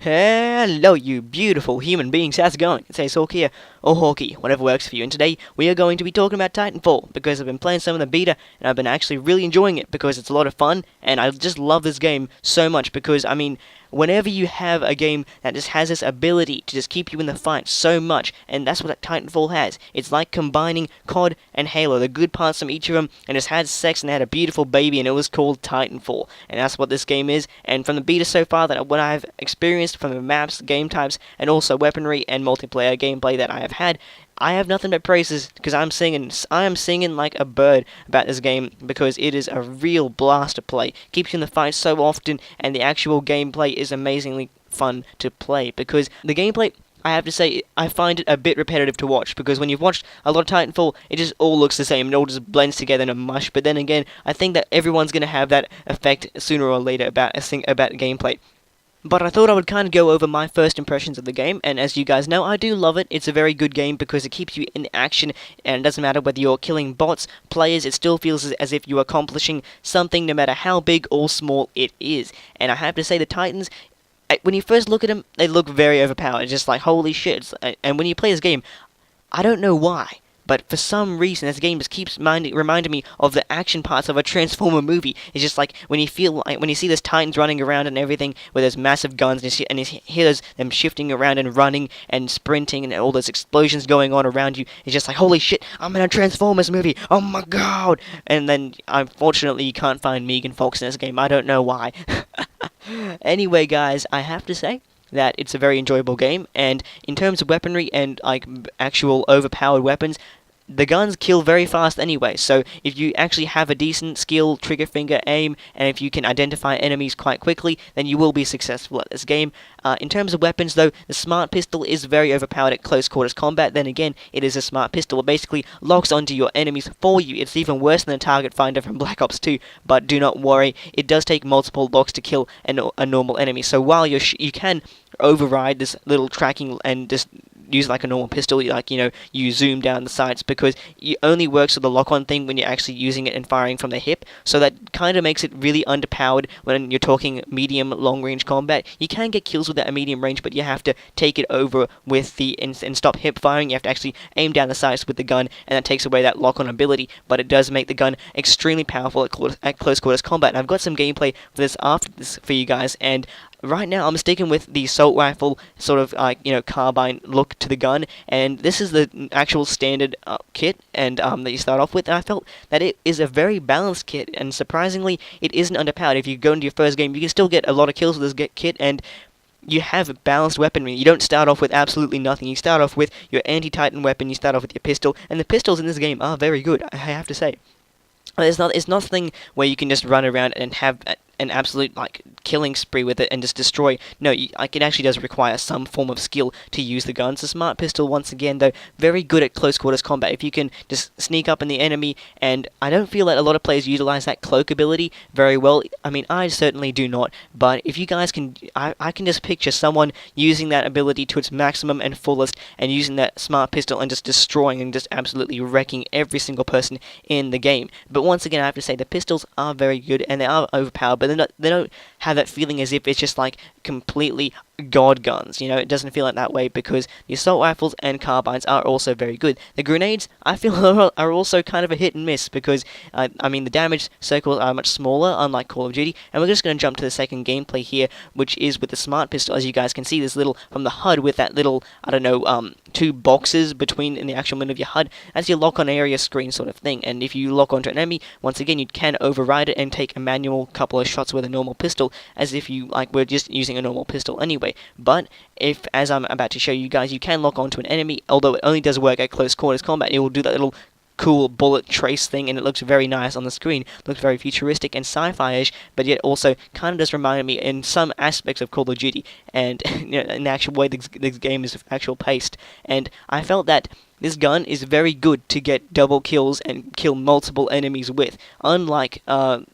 Hello, you beautiful human beings. How's it going? It's Hawkie here, or Hawkie, whatever works for you. And today we are going to be talking about Titanfall because I've been playing some of the beta and I've been actually really enjoying it because it's a lot of fun and I just love this game so much because, whenever you have a game that just has this ability to just keep you in the fight so much, and that's what Titanfall has. It's like combining COD and Halo, the good parts from each of them, and just had sex and had a beautiful baby, and it was called Titanfall. And that's what this game is. And from the beta so far, that what I've experienced from the maps, game types, and also weaponry and multiplayer gameplay that I have had, I have nothing but praises because I am singing like a bird about this game because it is a real blast to play. Keeps you in the fight so often, and the actual gameplay is amazingly fun to play because the gameplay, I have to say, I find it a bit repetitive to watch because when you've watched a lot of Titanfall, it just all looks the same. It all just blends together in a mush. But then again, I think that everyone's going to have that effect sooner or later about gameplay. But I thought I would kind of go over my first impressions of the game, and as you guys know, I do love it. It's a very good game because it keeps you in action, and it doesn't matter whether you're killing bots, players, it still feels as if you're accomplishing something no matter how big or small it is. And I have to say, the Titans, when you first look at them, they look very overpowered, just like, holy shit. And when you play this game, I don't know why, but for some reason, this game just keeps reminding me of the action parts of a Transformer movie. It's just like when you see those Titans running around and everything with those massive guns, and you hear them shifting around and running and sprinting and all those explosions going on around you. It's just like, holy shit, I'm in a Transformers movie. Oh my god! And then, unfortunately, you can't find Megan Fox in this game. I don't know why. Anyway, guys, I have to say that it's a very enjoyable game, and in terms of weaponry and like actual overpowered weapons, the guns kill very fast anyway, so if you actually have a decent skill, trigger finger, aim, and if you can identify enemies quite quickly, then you will be successful at this game. In terms of weapons, though, the smart pistol is very overpowered at close quarters combat. Then again, it is a smart pistol. It basically locks onto your enemies for you. It's even worse than the target finder from Black Ops 2, but do not worry, it does take multiple locks to kill a normal enemy, so while you can override this little tracking and just use like a normal pistol, like, you zoom down the sights, because it only works with the lock-on thing when you're actually using it and firing from the hip, so that kind of makes it really underpowered when you're talking medium long-range combat. You can get kills with that at medium range, but you have to take it over with and stop hip firing. You have to actually aim down the sights with the gun, and that takes away that lock-on ability, but it does make the gun extremely powerful at close quarters combat. And I've got some gameplay for this after this for you guys, and right now, I'm sticking with the assault rifle sort of carbine look to the gun, and this is the actual standard kit and that you start off with. And I felt that it is a very balanced kit, and surprisingly, it isn't underpowered. If you go into your first game, you can still get a lot of kills with this kit, and you have balanced weaponry. You don't start off with absolutely nothing. You start off with your anti-Titan weapon. You start off with your pistol, and the pistols in this game are very good, I have to say. It's nothing where you can just run around and have an absolute killing spree with it and just destroy. No, it actually does require some form of skill to use the gun. So smart pistol, once again, though, very good at close quarters combat. If you can just sneak up in the enemy, and I don't feel that a lot of players utilize that cloak ability very well. I certainly do not, but if you guys can, I can just picture someone using that ability to its maximum and fullest, and using that smart pistol and just destroying and just absolutely wrecking every single person in the game. But once again, I have to say, the pistols are very good, and they are overpowered, but they don't have that feeling as if it's just like completely god guns. It doesn't feel like that way because the assault rifles and carbines are also very good. The grenades, I feel, are also kind of a hit and miss because the damage circles are much smaller, unlike Call of Duty. And we're just going to jump to the second gameplay here, which is with the smart pistol. As you guys can see, there's little from the HUD with that little, two boxes between in the actual middle of your HUD as your lock on area screen sort of thing. And if you lock onto an enemy, once again, you can override it and take a manual couple of shots with a normal pistol, as if you were just using a normal pistol anyway. But if, as I'm about to show you guys, you can lock onto an enemy, although it only does work at close quarters combat. It will do that little cool bullet trace thing, and it looks very nice on the screen. It looks very futuristic and sci-fi-ish, but yet also kind of does remind me in some aspects of Call of Duty, and in the actual way this game is actual paced. And I felt that This gun is very good to get double kills and kill multiple enemies with, unlike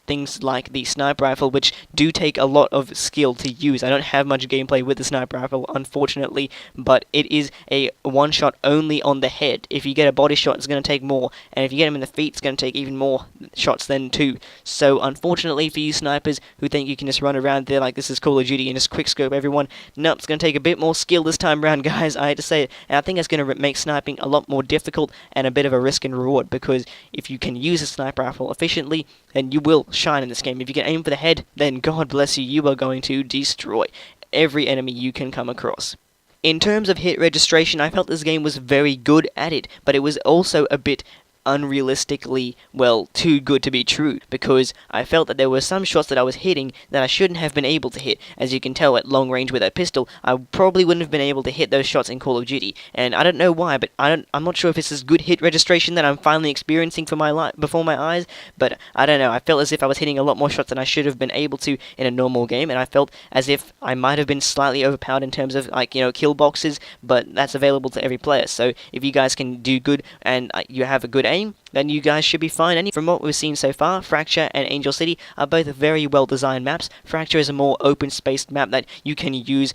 things like the sniper rifle, which do take a lot of skill to use. I don't have much gameplay with the sniper rifle, unfortunately, but it is a one-shot only on the head. If you get a body shot, it's going to take more, and if you get him in the feet, it's going to take even more shots then too. So unfortunately for you snipers who think you can just run around there like this is Call of Duty and just quickscope everyone, nope, it's going to take a bit more skill this time around, guys. I hate to say it, and I think it's going to make sniping a lot more difficult and a bit of a risk and reward, because if you can use a sniper rifle efficiently, then you will shine in this game. If you can aim for the head, then God bless you, you are going to destroy every enemy you can come across. In terms of hit registration, I felt this game was very good at it, but it was also a bit unrealistically, well, too good to be true, because I felt that there were some shots that I was hitting that I shouldn't have been able to hit. As you can tell, at long range with a pistol, I probably wouldn't have been able to hit those shots in Call of Duty, and I don't know why, but I'm not sure if it's this good hit registration that I'm finally experiencing before my eyes, but I don't know, I felt as if I was hitting a lot more shots than I should have been able to in a normal game, and I felt as if I might have been slightly overpowered in terms of, like, kill boxes, but that's available to every player. So if you guys can do good and you have a good aim, then you guys should be fine. And from what we've seen so far, Fracture and Angel City are both very well designed maps. Fracture is a more open spaced map that you can use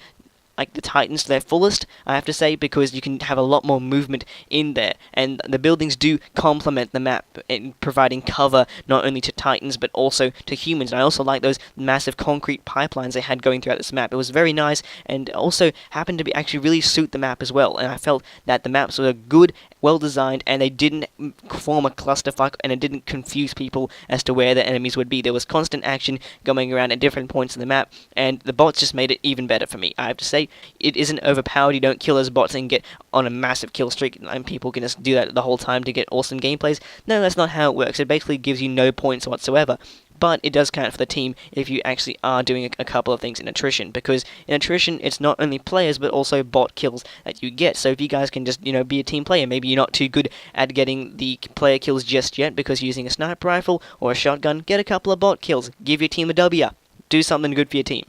like the Titans to their fullest, I have to say, because you can have a lot more movement in there, and the buildings do complement the map in providing cover not only to Titans but also to humans. And I also like those massive concrete pipelines they had going throughout this map. It was very nice, and also happened to be actually really suit the map as well, and I felt that the maps were good, well designed, and they didn't form a clusterfuck, and it didn't confuse people as to where the enemies would be. There was constant action going around at different points in the map, and the bots just made it even better for me, I have to say. It isn't overpowered. You don't kill those bots and get on a massive kill streak, and people can just do that the whole time to get awesome gameplays. No, that's not how it works. It basically gives you no points whatsoever. But it does count for the team if you actually are doing a couple of things in attrition, because in attrition it's not only players but also bot kills that you get. So if you guys can just be a team player, maybe you're not too good at getting the player kills just yet because you're using a sniper rifle or a shotgun, get a couple of bot kills, give your team a W, do something good for your team.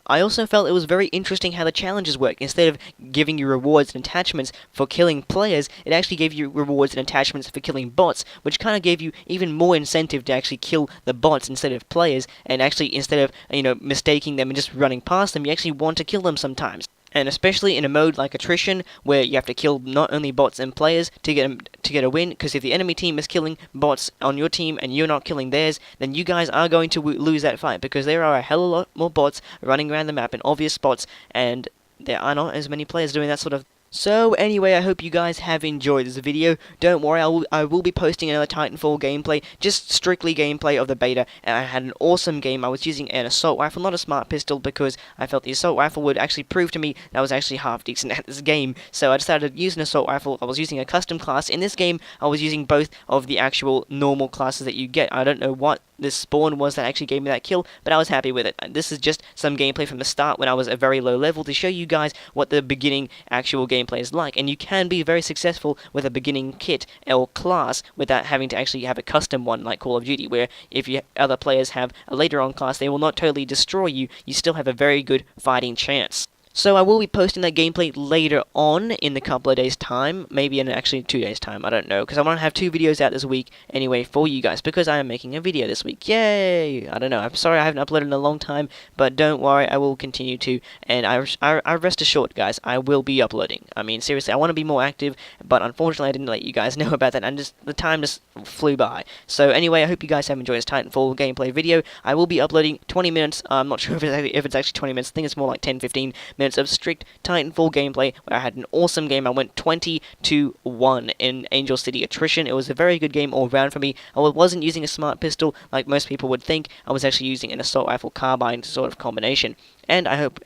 I also felt it was very interesting how the challenges work. Instead of giving you rewards and attachments for killing players, it actually gave you rewards and attachments for killing bots, which kind of gave you even more incentive to actually kill the bots instead of players, and actually instead of mistaking them and just running past them, you actually want to kill them sometimes. And especially in a mode like attrition, where you have to kill not only bots and players to get a win, because if the enemy team is killing bots on your team and you're not killing theirs, then you guys are going to lose that fight, because there are a hell of a lot more bots running around the map in obvious spots, and there are not as many players doing that sort of. So anyway, I hope you guys have enjoyed this video. Don't worry, I will be posting another Titanfall gameplay, just strictly gameplay of the beta, and I had an awesome game. I was using an assault rifle, not a smart pistol, because I felt the assault rifle would actually prove to me that I was actually half decent at this game. So I decided to use an assault rifle. I was using a custom class. In this game, I was using both of the actual normal classes that you get. I don't know what this spawn was that actually gave me that kill, but I was happy with it. This is just some gameplay from the start when I was at a very low level to show you guys what the beginning actual gameplay is like, and you can be very successful with a beginning kit or class without having to actually have a custom one like Call of Duty, where if other players have a later on class, they will not totally destroy you. You still have a very good fighting chance. So I will be posting that gameplay later on in a couple of days' time, maybe in actually 2 days' time, I don't know, because I want to have 2 videos out this week anyway for you guys, because I am making a video this week. Yay! I don't know, I'm sorry I haven't uploaded in a long time, but don't worry, I will continue to, and I rest assured, guys, I will be uploading. I mean, seriously, I want to be more active, but unfortunately I didn't let you guys know about that, and the time just flew by. So anyway, I hope you guys have enjoyed this Titanfall gameplay video. I will be uploading 20 minutes, I'm not sure if it's actually 20 minutes, I think it's more like 10-15 minutes of strict Titanfall gameplay, where I had an awesome game. I went 20-1 in Angel City Attrition. It was a very good game all round for me. I wasn't using a smart pistol like most people would think. I was actually using an assault rifle carbine sort of combination. And I hope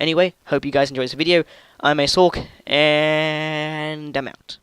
you guys enjoyed this video. I'm Ace Hawk, and I'm out.